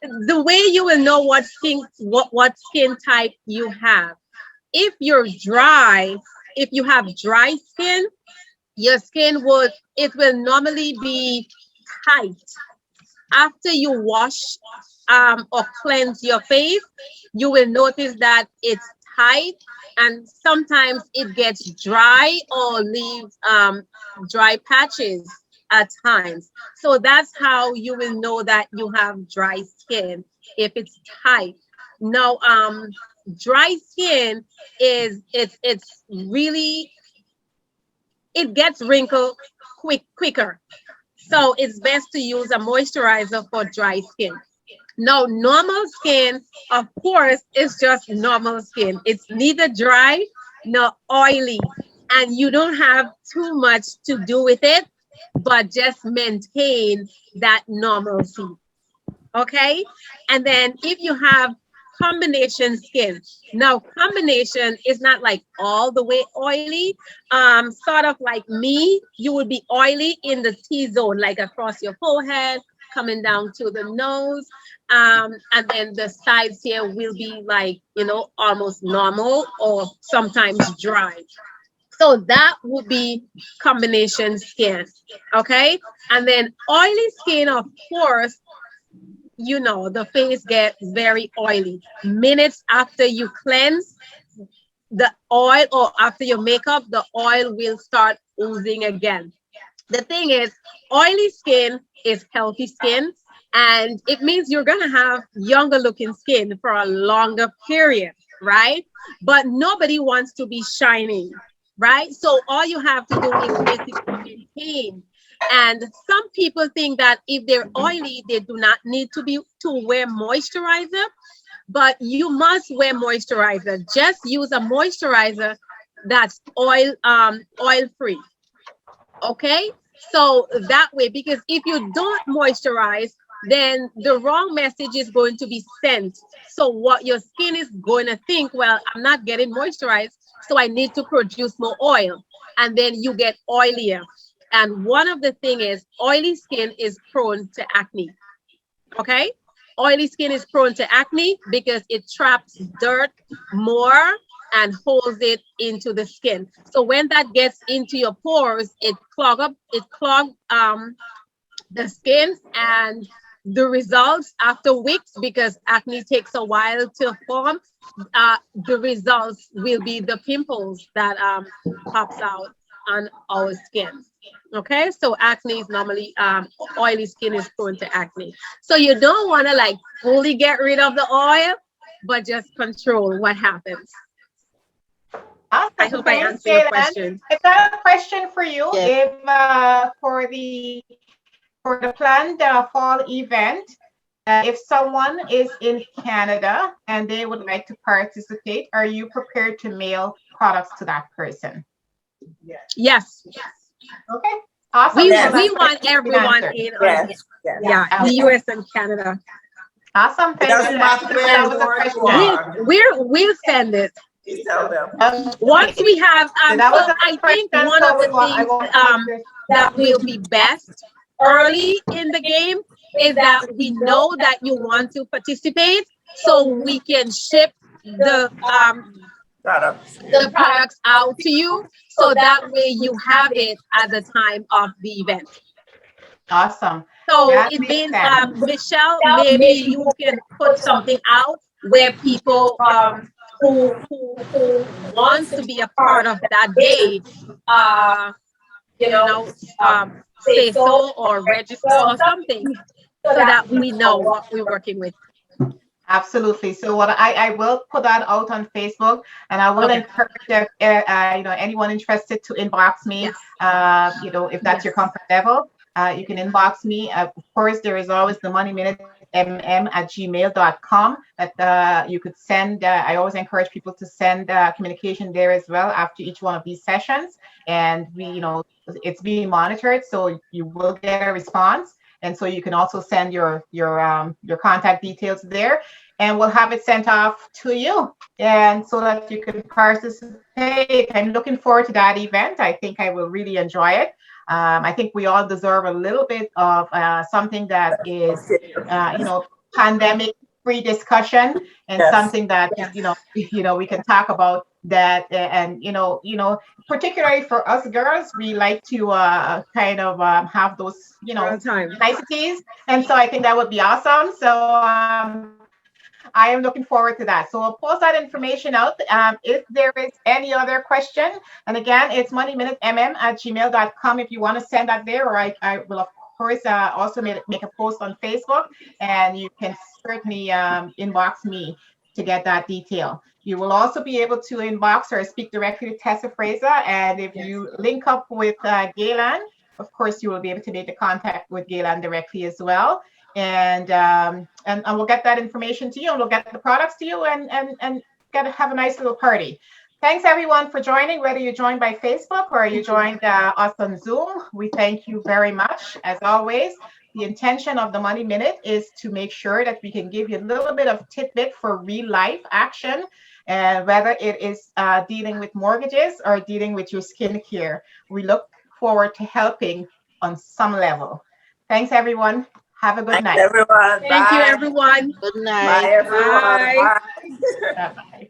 the way you will know what skin type you have, if you're dry, if you have dry skin, your skin would, it will normally be tight. After you wash or cleanse your face, you will notice that it's tight, and sometimes it gets dry or leaves dry patches at times. So that's how you will know that you have dry skin, if it's tight. Now, dry skin is, it's really, it gets wrinkled quicker. So it's best to use a moisturizer for dry skin. Now, normal skin, of course, is just normal skin. It's neither dry nor oily, and you don't have too much to do with it, but just maintain that normalcy. Okay. And then if you have combination skin, now combination is not like all the way oily. Sort of like me, you would be oily in the T-zone, like across your forehead, coming down to the nose. And then the sides here will be like, almost normal or sometimes dry. So that would be combination skin. Okay. And then oily skin, of course, the face gets very oily. Minutes after you cleanse, the oil, or after your makeup, the oil will start oozing again. The thing is, oily skin is healthy skin, and it means you're going to have younger looking skin for a longer period, right? But nobody wants to be shining, right? So all you have to do is basically maintain. And some people think that if they're oily, they do not need to wear moisturizer, but you must wear moisturizer. Just use a moisturizer that's oil free. Okay, so that way, because if you don't moisturize, then the wrong message is going to be sent. So what your skin is going to think, well, I'm not getting moisturized, so I need to produce more oil, and then you get oilier. And one of the thing is, oily skin is prone to acne. Okay, oily skin is prone to acne because it traps dirt more and holds it into the skin. So when that gets into your pores, it clog the skin, and the results after weeks, because acne takes a while to form, the results will be the pimples that pops out on our skin. Okay, so acne is normally, oily skin is prone to acne. So you don't want to like fully get rid of the oil, but just control what happens. Awesome. I hope I Thanks, answered your Gailann. question. I got a question for you. Yes. If for the planned fall event, if someone is in Canada and they would like to participate, are you prepared to mail products to that person? Yes, Okay. Awesome. we So Yes. we that's want been everyone answered. in on Yes. it. Yes. Yeah, the Okay. US and Canada. Awesome. It Thank doesn't you. matter where That in was the a world you question. are. We'll send it. Please tell them. Once Okay. we have, So that was well, a I think question. one So of the I things want to make sure. that will be best early in the game is that we know that you want to participate, so we can ship Products. the products out to you, so that way you have it at the time of the event. Awesome. So That it makes means, sense. Michelle, maybe you can put something out where people who wants to be a part of that day, uh, you know, say so or register or something, so that we know what we're working with. Absolutely. So what I will put that out on Facebook, and I will Okay. encourage anyone interested to inbox me. Yes. If that's your comfort level, you can inbox me. Of course, there is always the moneyminutemm@gmail.com that you could send. I always encourage people to send communication there as well after each one of these sessions, and it's being monitored, so you will get a response. And so you can also send your contact details there, and we'll have it sent off to you, and so that you can participate. I'm looking forward to that event. I think I will really enjoy it. I think we all deserve a little bit of something that is, pandemic free discussion and Yes. something that we can talk about that. And particularly for us girls, we like to kind of have those All time. niceties, and so I think that would be awesome. So I am looking forward to that. So we'll post that information out. If there is any other question, and again, it's moneyminutemm@gmail.com if you want to send that there, or I will, of course, also make a post on Facebook, and you can certainly inbox me to get that detail. You will also be able to inbox or speak directly to Tessa Fraser, and if you link up with Gailann, of course, you will be able to make the contact with Gailann directly as well. And we'll get that information to you, and we'll get the products to you, and have a nice little party. Thanks everyone for joining, whether you joined by Facebook or you joined us on Zoom. We thank you very much. As always, the intention of the Money Minute is to make sure that we can give you a little bit of tidbit for real life action, whether it is dealing with mortgages or dealing with your skincare. We look forward to helping on some level. Thanks everyone. Have a good Thanks, night. everyone. Thank you, Bye. everyone. Good Bye, night. everyone. Bye. Bye. Bye-bye.